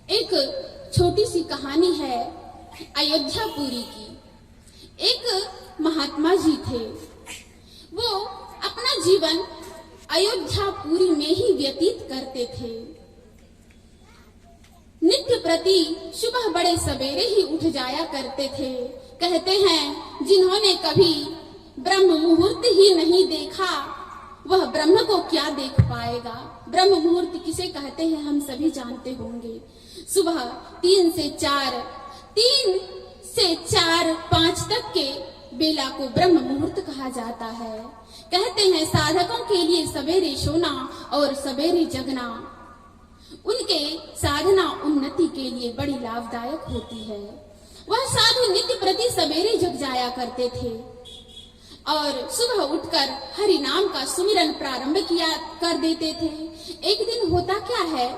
एक छोटी सी कहानी है अयोध्यापुरी की। एक महात्मा जी थे, वो अपना जीवन अयोध्यापुरी में ही व्यतीत करते थे। नित्य प्रति सुबह बड़े सवेरे ही उठ जाया करते थे। कहते हैं जिन्होंने कभी ब्रह्म मुहूर्त ही नहीं देखा वह ब्रह्म को क्या देख पाएगा। ब्रह्म मुहूर्त किसे कहते हैं हम सभी जानते होंगे। सुबह 3 से 4-5 तक के बेला को ब्रह्म मुहूर्त कहा जाता है। कहते हैं साधकों के लिए सवेरे सोना और सवेरे जगना उनके साधना उन्नति के लिए बड़ी लाभदायक होती है। वह साधु नित्य प्रति सवेरे जग जाया करते थे और सुबह उठकर हरि नाम का सुमिरन प्रारंभ किया कर देते थे। एक दिन होता क्या है,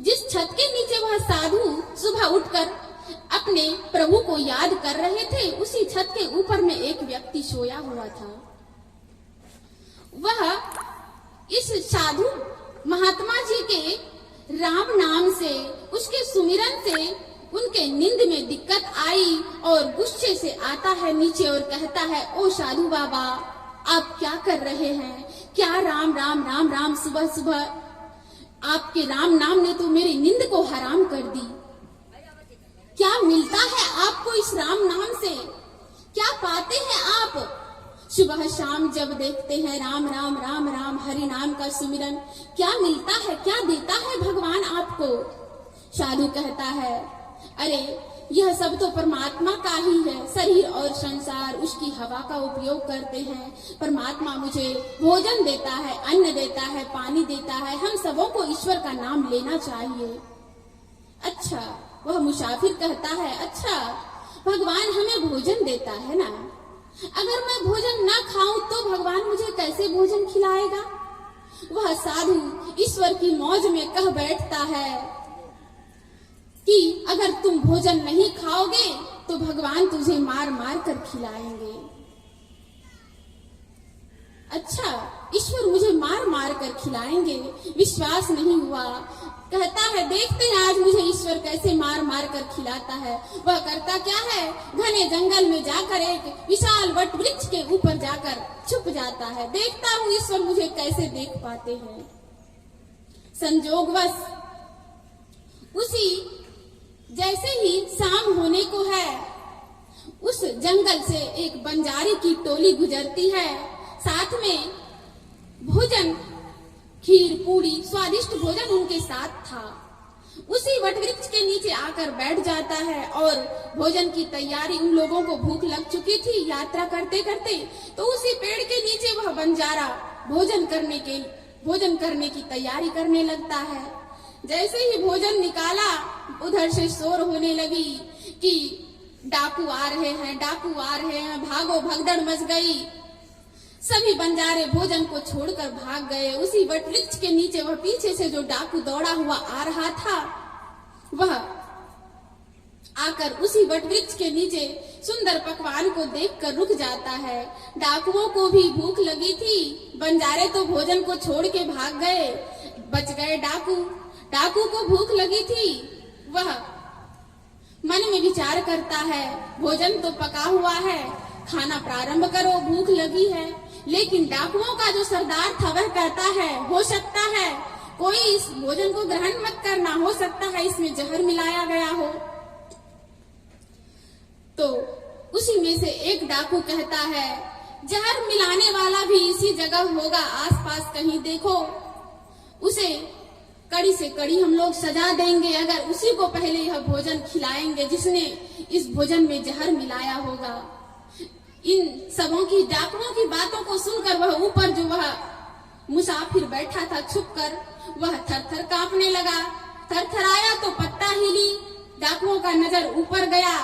जिस छत के नीचे वह साधु सुबह उठकर अपने प्रभु को याद कर रहे थे, उसी छत के ऊपर में एक व्यक्ति सोया हुआ था। वह इस साधु महात्मा जी के राम नाम से, उसके सुमिरन से उनके नींद में दिक्कत आई और गुस्से से आता है नीचे और कहता है, ओ साधु बाबा आप क्या कर रहे हैं? क्या राम राम राम राम सुबह सुबह आपके राम नाम ने तो मेरी नींद को हराम कर दी। क्या मिलता है आपको इस राम नाम से? क्या पाते हैं आप? सुबह शाम जब देखते हैं राम राम राम राम हरि नाम का सुमिरन, क्या मिलता है, क्या देता है भगवान आपको? साधु कहता है, अरे यह सब तो परमात्मा का ही है। शरीर और संसार उसकी हवा का उपयोग करते हैं। परमात्मा मुझे भोजन देता है, अन्न देता है, पानी देता है। हम सबों को ईश्वर का नाम लेना चाहिए। अच्छा, वह मुसाफिर कहता है, अच्छा भगवान हमें भोजन देता है ना, अगर मैं भोजन ना खाऊं तो भगवान मुझे कैसे भोजन खिलाएगा? वह साधु ईश्वर की मौज में कह बैठता है कि अगर तुम भोजन नहीं खाओगे तो भगवान तुझे मार मार कर खिलाएंगे। अच्छा, ईश्वर मुझे मार मार कर खिलाएंगे? विश्वास नहीं हुआ। कहता है, देखते हैं आज मुझे ईश्वर कैसे मार मार कर खिलाता है। वह करता क्या है, घने जंगल में जाकर एक विशाल वट वृक्ष के ऊपर जाकर छुप जाता है। देखता हूँ ईश्वर मुझे कैसे देख पाते हैं। संजोगवश उसी जैसे ही शाम होने को है, उस जंगल से एक बंजारी की टोली गुजरती है। साथ में भोजन, खीर पूरी स्वादिष्ट भोजन उनके साथ था। उसी वटवृक्ष के नीचे आकर बैठ जाता है और भोजन की तैयारी, उन लोगों को भूख लग चुकी थी यात्रा करते करते, तो उसी पेड़ के नीचे वह बंजारा भोजन करने की तैयारी करने लगता है। जैसे ही भोजन निकाला, उधर से शोर होने लगी कि डाकू आ रहे हैं, डाकू आ रहे हैं, भागो, भगदड़ मच गई। सभी बंजारे भोजन को छोड़कर भाग गए। उसी वटवृक्ष के नीचे वह पीछे से जो डाकू दौड़ा हुआ आ रहा था, वह आकर उसी वटवृक्ष के नीचे सुंदर पकवान को देखकर रुक जाता है। डाकुओं को भी भूख लगी थी, बंजारे तो भोजन को छोड़ के भाग गए, बच गए डाकू। डाकू को भूख लगी थी, वह मन में विचार करता है, भोजन तो पका हुआ है, खाना प्रारंभ करो, भूख लगी है। लेकिन डाकुओं का जो सरदार था वह कहता है, हो सकता है कोई इस भोजन को ग्रहण मत करना, हो सकता है इसमें जहर मिलाया गया हो। तो उसी में से एक डाकू कहता है, जहर मिलाने वाला भी इसी जगह होगा, आसपास कहीं देखो, उसे कड़ी से कड़ी हम लोग सजा देंगे अगर उसी को पहले यह भोजन खिलाएंगे जिसने इस भोजन में जहर मिलाया होगा। इन सबों की, डाकुओं की बातों को सुनकर वह ऊपर जो वह मुसाफिर बैठा था छुपकर, वह थरथर कांपने लगा। थरथराया तो पत्ता हिली, डाकुओं का नजर ऊपर गया,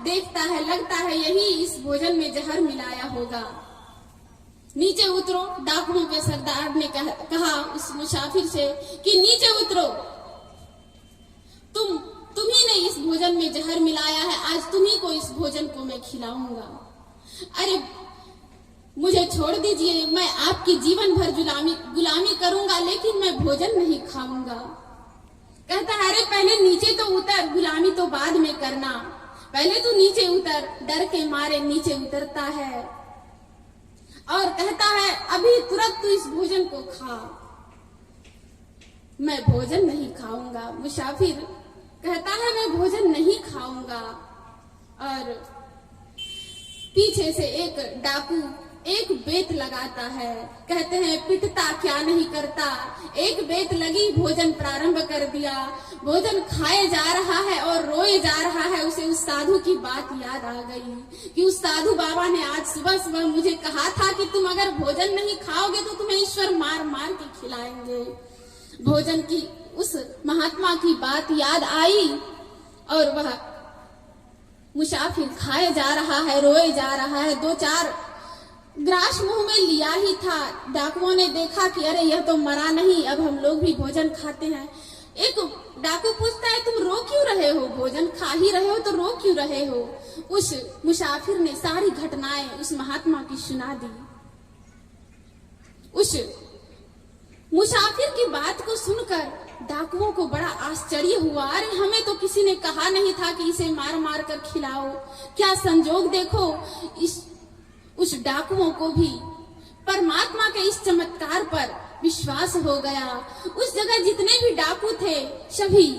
देखता है, लगता है यही इस भोजन में जहर मिलाया होगा। नीचे उतरो, डाकुओं के सरदार ने कहा उस मुसाफिर से कि नीचे उतरो, तुम्ही ने इस भोजन में जहर मिलाया है, आज तुम्ही को इस भोजन को मैं खिलाऊंगा। अरे मुझे छोड़ दीजिए, मैं आपकी जीवन भर गुलामी करूंगा, लेकिन मैं भोजन नहीं खाऊंगा। कहता है, अरे पहले नीचे सब गुलामी तो बाद में करना, पहले तू नीचे उतर। डर के मारे नीचे उतरता है और कहता है अभी तुरंत तू इस भोजन को खा। मैं भोजन नहीं खाऊंगा। मुसाफिर कहता है मैं भोजन नहीं खाऊंगा। और पीछे से एक डाकू एक बेत लगाता है। कहते हैं पिटता क्या नहीं करता, एक बेत लगी भोजन प्रारंभ कर दिया। भोजन खाए जा रहा है और रोए जा रहा है। उसे उस साधु की बात याद आ गई कि उस साधु बाबा ने आज सुबह सुबह मुझे कहा था कि तुम अगर भोजन नहीं खाओगे तो तुम्हें ईश्वर मार मार के खिलाएंगे। भोजन की उस महात्मा की बात याद आई और वह मुसाफिर खाए जा रहा है, रोए जा रहा है। 2-4 ग्रास मुंह में लिया ही था। डाकुओं ने देखा कि अरे यह तो मरा नहीं, अब हम लोग भी भोजन खाते हैं। एक डाकू पूछता है तुम रो क्यों रहे हो, भोजन खा ही रहे हो तो रो क्यों रहे हो। उस मुसाफिर ने सारी घटनाएं उस महात्मा की सुना दी। उस मुसाफिर की बात को सुनकर डाकुओं को बड़ा आश्चर्य हुआ। अरे हमें तो किसी ने कहा नहीं था कि इसे मार मार कर खिलाओ, क्या संजोग देखो। उस डाकुओं को भी परमात्मा के इस चमत्कार पर विश्वास हो गया। उस जगह जितने भी डाकू थे सभी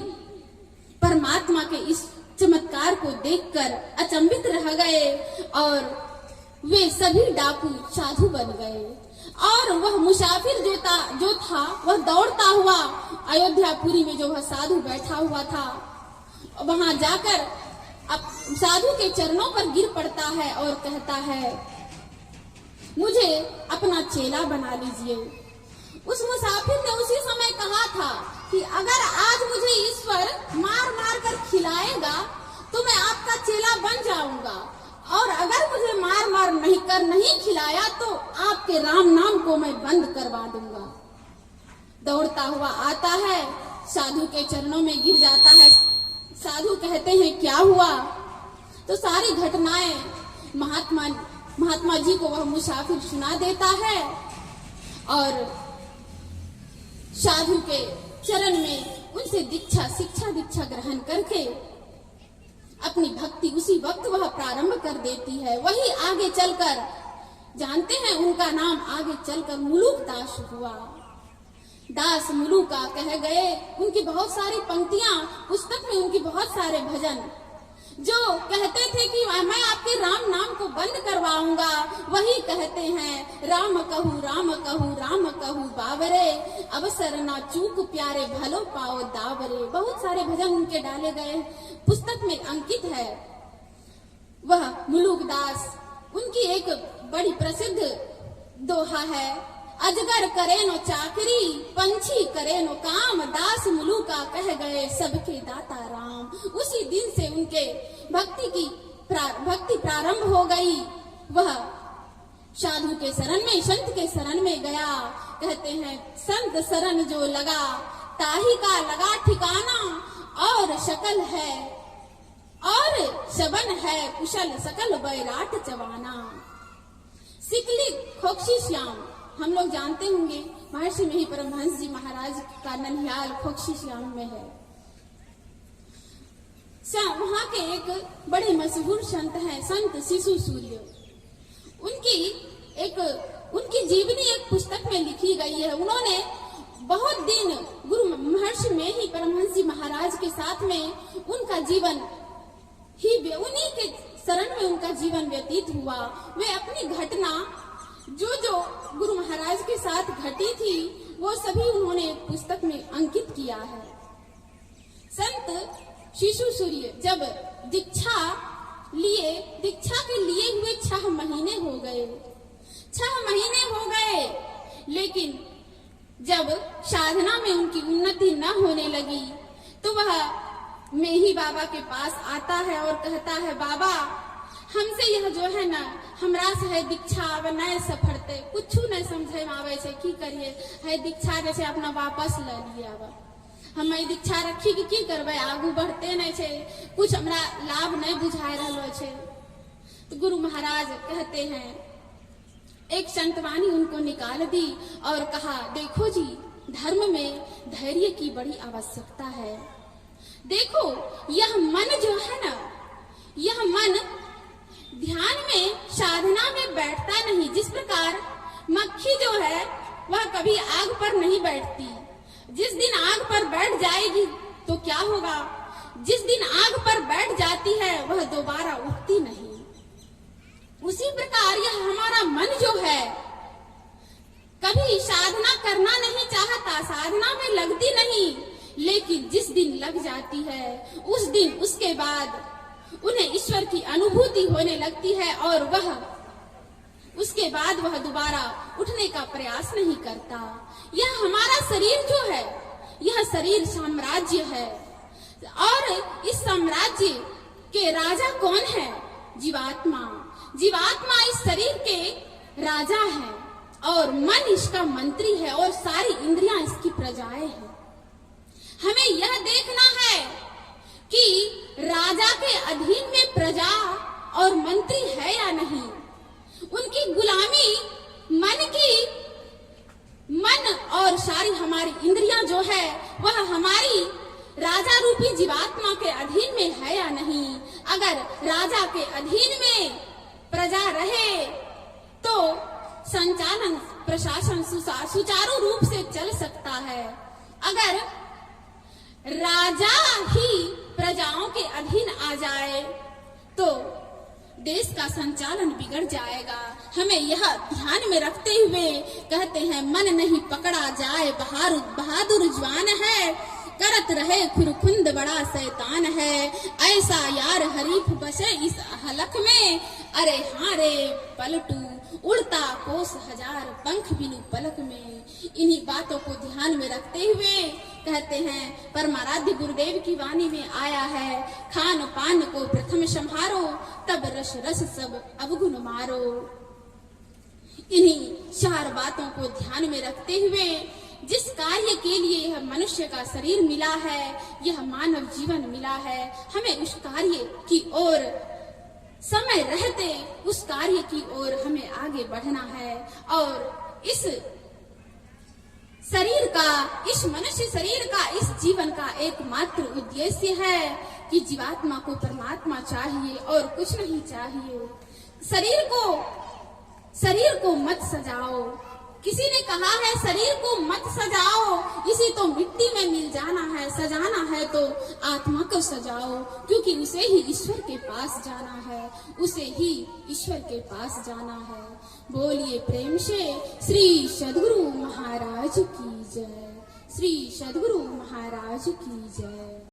परमात्मा के इस चमत्कार को देखकर अचंभित रह गए और वे सभी डाकू साधु बन गए। और वह मुसाफिर जो था वह दौड़ता हुआ अयोध्यापुरी में जो वह साधु बैठा हुआ था वहां जाकर अब साधु के चरणों पर गिर पड़ता है और कहता है मुझे अपना चेला बना लीजिए। उस मुसाफिर ने उसी समय कहा था कि अगर आज मुझे ईश्वर मार मार कर खिलाएगा तो मैं आपका चेला बन जाऊंगा, और अगर मुझे मार मार नहीं खिलाया तो आपके राम नाम को मैं बंद करवा दूंगा। दौड़ता हुआ आता है, साधु के चरणों में गिर जाता है। साधु कहते हैं क्या हुआ, तो सारी घटनाएं महात्मा जी को वह मुसाफिर सुना देता है और साधु के चरण में उनसे शिक्षा दीक्षा ग्रहण करके अपनी भक्ति उसी वक्त वह प्रारंभ कर देती है। वही आगे चलकर जानते हैं उनका नाम आगे चलकर मुलुक दास हुआ। दास मुलुका कह गए। उनकी बहुत सारी पंक्तियां पुस्तक में, उनकी बहुत सारे भजन जो कहते थे कि मैं आपके राम नाम को बंद करवाऊंगा, वही कहते हैं राम कहूँ राम कहूँ राम कहूँ बाबरे, अवसर ना चूक प्यारे भलो पाओ दावरे। बहुत सारे भजन उनके डाले गए पुस्तक में अंकित है। वह मुलुक दास, उनकी एक बड़ी प्रसिद्ध दोहा है, अजगर करे नो चाकरी पंछी करे नो काम, दास मुलुका कह गए सबके दाता राम। उसी दिन से उनके भक्ति प्रारंभ हो गई। वह साधु के शरण में, संत के शरण में गया। कहते हैं संत शरण जो लगा ताही का लगा ठिकाना, और शकल है और शबन है कुशल सकल बैराट चवाना। सिकली खोक्षी श्याम हम लोग जानते होंगे, महर्षि में ही परमहंस जी महाराज का ननिहाल खोक्षी श्याम में है। वहां के एक बड़े मशहूर संत हैं संत शिशु सूर्य। उनकी जीवनी एक पुस्तक में लिखी गई है। उन्होंने बहुत दिन गुरु महर्षि में ही परमहंस जी महाराज के साथ में उनका जीवन ही उन्हीं के शरण में उनका जीवन व्यतीत हुआ। वे अपनी घटना जो गुरु महाराज के साथ घटी थी वो सभी उन्होंने एक पुस्तक में अंकित किया है। संत शिशु सूर्य जब दीक्षा के लिए हुए 6 महीने हो गए, 6 महीने हो गए, लेकिन जब साधना में उनकी उन्नति न होने लगी तो वह मेही बाबा के पास आता है और कहता है बाबा हमसे यह जो है ना हमरा से है दीक्षा अब नहीं सफरते, कुछ नहीं समझे में आवे छे, की करिए है दीक्षा जैसे अपना वापस ले लिए। अब हम दीक्षा रखी कि की करबे, आगू बढ़ते नहीं छे, कुछ हमरा लाभ नहीं बुझाई रहलो छे। तो गुरु महाराज कहते हैं, एक संतवानी उनको निकाल दी और कहा देखो जी धर्म में धैर्य की बड़ी आवश्यकता है। देखो, यह मन जो है ना, यह मन ध्यान में, साधना में बैठता नहीं। जिस प्रकार मक्खी जो है वह कभी आग पर नहीं बैठती, जिस दिन आग पर बैठ जाएगी तो क्या होगा, जिस दिन आग पर बैठ जाती है वह दोबारा उठती नहीं। उसी प्रकार यह हमारा मन जो है कभी साधना करना नहीं चाहता, साधना में लगती नहीं, लेकिन जिस दिन लग जाती है उस दिन, उसके बाद उन्हें ईश्वर की अनुभूति होने लगती है और वह उसके बाद वह दोबारा उठने का प्रयास नहीं करता। यह हमारा शरीर जो है, यह शरीर साम्राज्य है और इस साम्राज्य के राजा कौन है? जीवात्मा। जीवात्मा इस शरीर के राजा है और मन इसका मंत्री है और सारी इंद्रियां इसकी प्रजाएं हैं। हमें यह देखना है कि राजा के अधीन में प्रजा और मंत्री है या नहीं। उनकी गुलामी मन और सारी हमारी इंद्रियां जो है वह हमारी राजा रूपी जीवात्मा के अधीन में है या नहीं। अगर राजा के अधीन में प्रजा रहे तो संचालन प्रशासन सुचारू रूप से चल सकता है। अगर राजा ही प्रजाओं के अधीन आ जाए तो देश का संचालन बिगड़ जाएगा। हमें यह ध्यान में रखते हुए कहते हैं, मन नहीं पकड़ा जाए बहादुर जवान है, करत रहे खुरखुंद बड़ा शैतान है, ऐसा यार हरीफ बसे इस हलक में, अरे हाँ रे पलटू उड़ता कोस हजार पंख बिनु पलक में। इन्हीं बातों को ध्यान में रखते हुए कहते हैं, परमाराध्य गुरुदेव की वाणी में आया है, खान पान को प्रथम संहारो, तब रस रस सब अवगुण मारो। इन्हीं चार बातों को ध्यान में रखते हुए जिस कार्य के लिए यह मनुष्य का शरीर मिला है, यह मानव जीवन मिला है, हमें उस कार्य की ओर समय रहते उस कार्य की ओर हमें आगे बढ़ना है। और इस शरीर का, इस मनुष्य शरीर का, इस जीवन का एकमात्र उद्देश्य है कि जीवात्मा को परमात्मा चाहिए और कुछ नहीं चाहिए। शरीर को मत सजाओ। किसी ने कहा है शरीर को मत सजाओ, इसी तो मिट्टी में मिल जाना है, सजाना है तो आत्मा को सजाओ, क्योंकि उसे ही ईश्वर के पास जाना है, उसे ही ईश्वर के पास जाना है। बोलिए प्रेम से श्री सद्गुरु महाराज की जय, श्री सद्गुरु महाराज की जय।